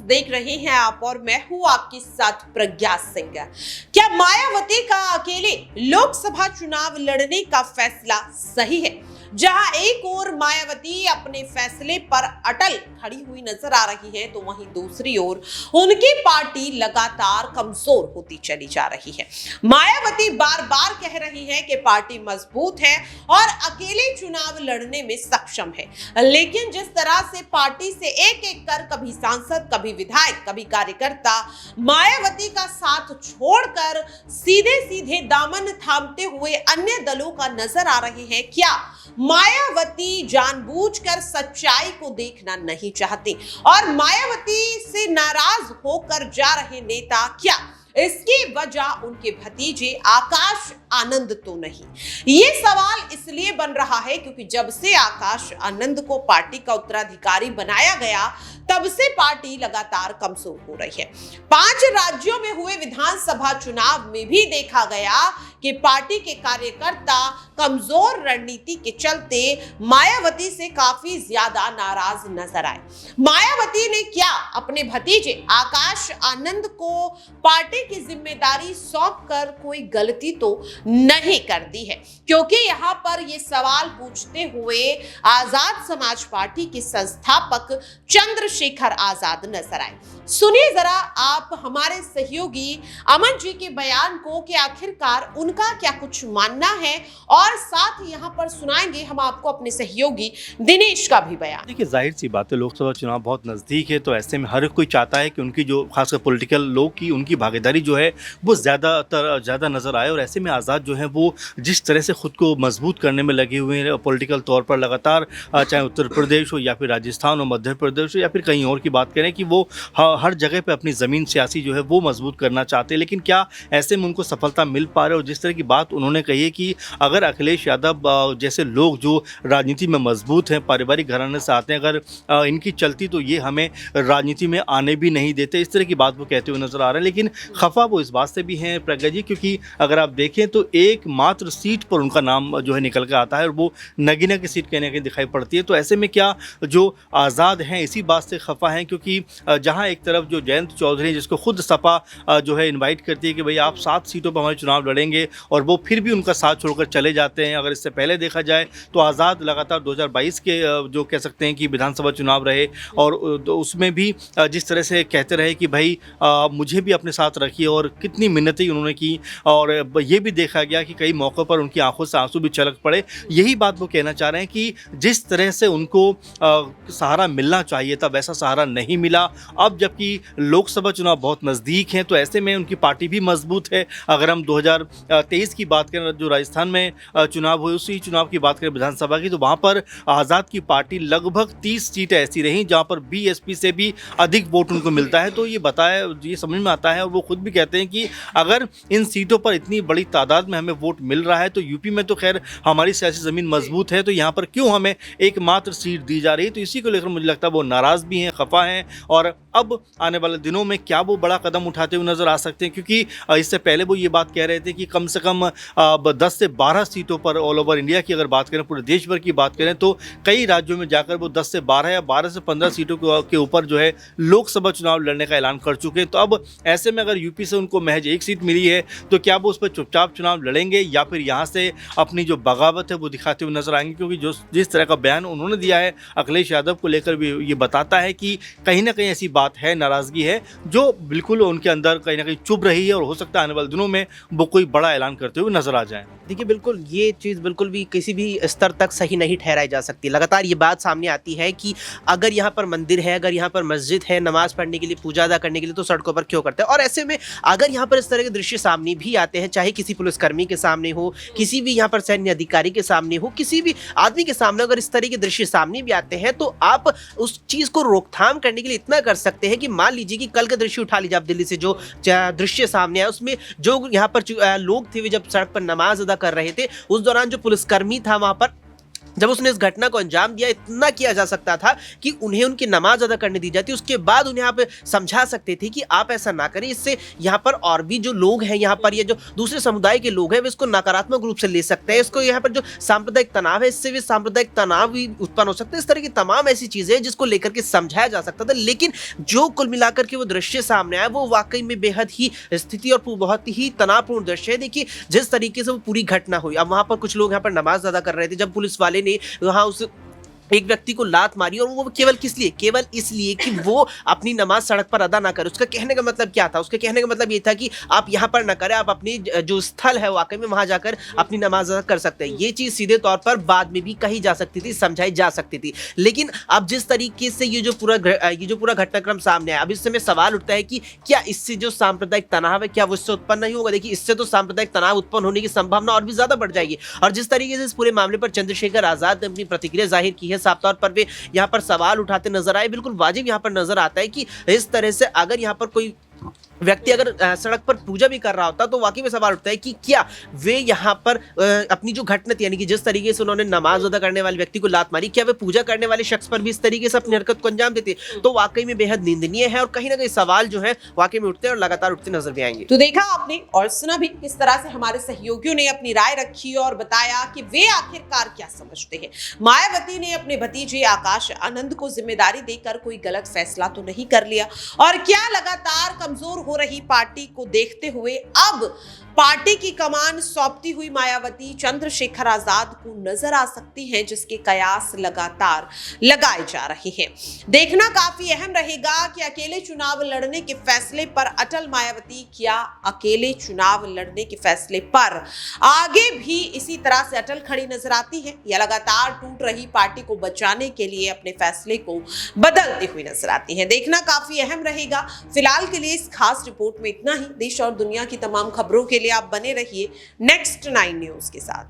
देख रहे हैं आप और मैं हूं आपके साथ प्रज्ञा सिंह। क्या मायावती का अकेले लोकसभा चुनाव लड़ने का फैसला सही है? जहां एक ओर मायावती अपने फैसले पर अटल खड़ी हुई नजर आ रही है, तो वहीं दूसरी ओर उनकी पार्टी लगातार कमजोर होती चली जा रही है। मायावती बार बार कह रही है कि पार्टी मजबूत है और अकेले चुनाव लड़ने में सक्षम है, लेकिन जिस तरह से पार्टी से एक एक कर कभी सांसद, कभी विधायक, कभी कार्यकर्ता मायावती का साथ छोड़कर सीधे सीधे दामन थामते हुए अन्य दलों का नजर आ रहे हैं, क्या मायावती जानबूझकर सच्चाई को देखना नहीं चाहती और मायावती से नाराज होकर जा रहे नेता क्या इसकी वजह उनके भतीजे आकाश आनंद तो नहीं? ये सवाल इसलिए बन रहा है क्योंकि जब से आकाश आनंद को पार्टी का उत्तराधिकारी बनाया गया, तब से पार्टी लगातार कमजोर हो रही है। 5 राज्यों में हुए विधानसभा चुनाव में भी देखा गया कि पार्टी के कार्यकर्ता कमजोर रणनीति के चलते मायावती से काफी ज्यादा नाराज नजर आए। मायावती ने क्या अपने भतीजे आकाश आनंद को पार्टी की जिम्मेदारी सौंपकर कोई गलती तो नहीं कर दी है? क्योंकि यहाँ पर ये सवाल पूछते हुए आजाद समाज पार्टी के संस्थापक चंद्रशेखर आजाद नजर आए। सुनिए जरा आप हमारे सहयोगी अमन जी के बयान को कि आखिरकार उनका क्या कुछ मानना है, और साथ ही यहाँ पर सुनाएंगे हम आपको अपने सहयोगी दिनेश का भी बयान। देखिए, जाहिर सी बात है, लोकसभा चुनाव बहुत नज़दीक है, तो ऐसे में हर कोई चाहता है कि उनकी जो खासकर पॉलिटिकल लोग की उनकी भागीदारी जो है वो ज़्यादा नज़र आए। और ऐसे में आज़ाद जो है वो जिस तरह से ख़ुद को मजबूत करने में लगे हुए हैं पॉलिटिकल तौर पर लगातार, चाहे उत्तर प्रदेश हो या फिर राजस्थान हो, मध्य प्रदेश हो या फिर कहीं और की बात करें, कि वो हर जगह पे अपनी ज़मीन सियासी जो है वो मजबूत करना चाहते हैं। लेकिन क्या ऐसे में उनको सफलता मिल पा रही है? और जिस तरह की बात उन्होंने कही है कि अगर अखिलेश यादव जैसे लोग जो राजनीति में मजबूत हैं, पारिवारिक घराने से आते हैं, अगर इनकी चलती तो ये हमें राजनीति में आने भी नहीं देते, इस तरह की बात वो कहते हुए नजर आ रहे हैं। लेकिन खफा वो इस बात से भी हैं प्रज्ञा जी, क्योंकि अगर आप देखें तो एकमात्र सीट पर उनका नाम जो है निकल कर आता है और वो नगीना की सीट कहने के दिखाई पड़ती है। तो ऐसे में क्या जो आज़ाद हैं इसी बात से खफा हैं, क्योंकि जहां एक तरफ जो जयंत चौधरी जिसको खुद सपा जो है इनवाइट करती है कि भाई आप 7 सीटों पर हमारे चुनाव लड़ेंगे, और वो फिर भी उनका साथ छोड़कर चले जाते हैं। अगर इससे पहले देखा जाए तो आज़ाद लगातार 2022 के जो कह सकते हैं कि विधानसभा चुनाव रहे, और उसमें भी जिस तरह से कहते रहे कि भाई मुझे भी अपने साथ रखिए, और कितनी मिन्नतें उन्होंने की, और ये भी देखा गया कि कई मौक़ों पर उनकी आंखों से आंसू भी छलक पड़े। यही बात वो कहना चाह रहे हैं कि जिस तरह से उनको सहारा मिलना चाहिए था वैसा सहारा नहीं मिला। अब जबकि लोकसभा चुनाव बहुत नज़दीक हैं, तो ऐसे में उनकी पार्टी भी मजबूत है। अगर हम 2023 की बात करें, जो राजस्थान में चुनाव हुए, उसी चुनाव की बात करें विधानसभा की, तो वहाँ पर आज़ाद की पार्टी लगभग 30 सीटें ऐसी रहीं जहाँ पर बीएसपी से भी अधिक वोट उनको मिलता है। तो ये समझ में आता है, और वो खुद भी कहते हैं कि अगर इन सीटों पर इतनी बड़ी तादाद में हमें वोट मिल रहा है, तो यूपी में तो खैर हमारी सियासी ज़मीन मजबूत है, तो यहाँ पर क्यों हमें एकमात्र सीट दी जा रही है? तो इसी को लेकर मुझे लगता है वो नाराज़ भी हैं, खफा हैं, और अब आने वाले दिनों में क्या वो बड़ा कदम उठाते हुए नजर आ सकते हैं, क्योंकि इससे पहले वो ये बात कह रहे थे कि कम से कम 10 से 12 सीटों पर ऑल ओवर इंडिया की अगर बात करें, पूरे देश भर की बात करें, तो कई राज्यों में जाकर वो 10 से 12 या 12 से 15 सीटों के ऊपर जो है लोकसभा चुनाव लड़ने का ऐलान कर चुके हैं। तो अब ऐसे में अगर यूपी से उनको महज 1 सीट मिली है, तो क्या वो उस पर चुपचाप चुनाव लड़ेंगे या फिर यहाँ से अपनी जो बगावत है वो दिखाते हुए नजर आएंगे? क्योंकि जिस तरह का बयान उन्होंने दिया है अखिलेश यादव को लेकर भी ये बताता है कि कहीं ना कहीं ऐसी बात है, नाराजगी है, जो बिल्कुल उनके अंदर कहीं ना कहीं चुभ रही है, और हो सकता है आने वाले दिनों में वो कोई बड़ा ऐलान करते हुए नजर आ जाए। देखिए, बिल्कुल ये चीज़ बिल्कुल भी किसी भी स्तर तक सही नहीं ठहराई जा सकती। लगातार ये बात सामने आती है कि अगर यहाँ पर मंदिर है, अगर यहाँ पर मस्जिद है, नमाज पढ़ने के लिए, पूजा अदा करने के लिए, तो सड़कों पर क्यों करते हैं? और ऐसे में अगर यहाँ पर इस तरह के दृश्य सामने भी आते हैं, चाहे किसी पुलिसकर्मी के सामने हो, किसी भी यहाँ पर सैन्य अधिकारी के सामने हो, किसी भी आदमी के सामने अगर इस तरह के दृश्य सामने भी आते हैं, तो आप उस चीज़ को रोकथाम करने के लिए इतना कर सकते हैं कि मान लीजिए कि कल का दृश्य उठा लीजिए आप, दिल्ली से जो दृश्य सामने आया उसमें जो यहाँ पर लोग थे, वे जब सड़क पर नमाज अदा कर रहे थे, उस दौरान जो पुलिसकर्मी था वहाँ पर जब उसने इस घटना को अंजाम दिया, इतना किया जा सकता था कि उन्हें उनकी नमाज अदा करने दी जाती, उसके बाद उन्हें आप समझा सकते थे कि आप ऐसा ना करें। इससे यहाँ पर और भी जो लोग हैं, यहाँ पर ये जो दूसरे समुदाय के लोग हैं, वे इसको नकारात्मक रूप से ले सकते हैं। इसको यहाँ पर जो सांप्रदायिक तनाव है, इससे भी सांप्रदायिक तनाव भी उत्पन्न हो सकता है। इस तरह की तमाम ऐसी चीजें हैं जिसको लेकर के समझाया जा सकता था, लेकिन जो कुल मिलाकर के वो दृश्य सामने आया वो वाकई में बेहद ही स्थिति और बहुत ही तनावपूर्ण दृश्य है। देखिए जिस तरीके से वो पूरी घटना हुई, अब वहां पर कुछ लोग यहाँ पर नमाज अदा कर रहे थे, जब पुलिस वाले ने वहां उस एक व्यक्ति को लात मारी, और वो केवल किस लिए? केवल इसलिए कि वो अपनी नमाज सड़क पर अदा ना करे। उसका कहने का मतलब क्या था? उसके कहने का मतलब ये था कि आप यहाँ पर ना करें, आप अपनी जो स्थल है वाकई में वहां जाकर अपनी नमाज अदा कर सकते हैं। ये चीज सीधे तौर पर बाद में भी कही जा सकती थी, समझाई जा सकती थी। लेकिन अब जिस तरीके से ये जो पूरा घटनाक्रम सामने आया, अब इस समय सवाल उठता है कि क्या इससे जो सांप्रदायिक तनाव है, क्या वो इससे उत्पन्न नहीं होगा? देखिए इससे तो सांप्रदायिक तनाव उत्पन्न होने की संभावना और भी ज्यादा बढ़ जाएगी। और जिस तरीके से इस पूरे मामले पर चंद्रशेखर आजाद ने अपनी प्रतिक्रिया जाहिर की है, साफ तौर पर वे यहां पर सवाल उठाते नजर आए। बिल्कुल वाजिब यहां पर नजर आता है कि इस तरह से अगर यहां पर कोई व्यक्ति अगर सड़क पर पूजा भी कर रहा होता तो वाकई में सवाल उठता है कि क्या वे यहाँ पर अपनी जो घटना थी, यानी कि जिस तरीके से उन्होंने नमाज अदा करने वाले व्यक्ति को लात मारी, क्या वे पूजा करने वाले शख्स पर भी इस तरीके से अपनी हरकत को अंजाम देते? तो वाकई में बेहद निंदनीय है और कहीं ना कहीं सवाल जो है वाकई में उठते और लगातार उठते नजर भी आएंगे। तो देखा आपने और सुना भी किस तरह से हमारे सहयोगियों ने अपनी राय रखी और बताया कि वे आखिरकार क्या समझते हैं। मायावती ने अपने भतीजे आकाश आनंद को जिम्मेदारी देकर कोई गलत फैसला तो नहीं कर लिया, और क्या लगातार कमजोर हो रही पार्टी को देखते हुए अब पार्टी की कमान सौंपती हुई मायावती चंद्रशेखर आजाद को नजर आ सकती हैं, जिसके कयास लगातार लगाए जा रहे हैं। देखना काफी अहम रहेगा कि अकेले चुनाव लड़ने के फैसले पर अटल मायावती क्या अकेले चुनाव लड़ने के फैसले पर आगे भी इसी तरह से अटल खड़ी नजर आती है, या लगातार टूट रही पार्टी को बचाने के लिए अपने फैसले को बदलती हुई नजर आती है। देखना काफी अहम रहेगा। फिलहाल के लिए इस खास रिपोर्ट में इतना ही। देश और दुनिया की तमाम खबरों के लिए आप बने रहिए नेक्स्ट 9 न्यूज के साथ।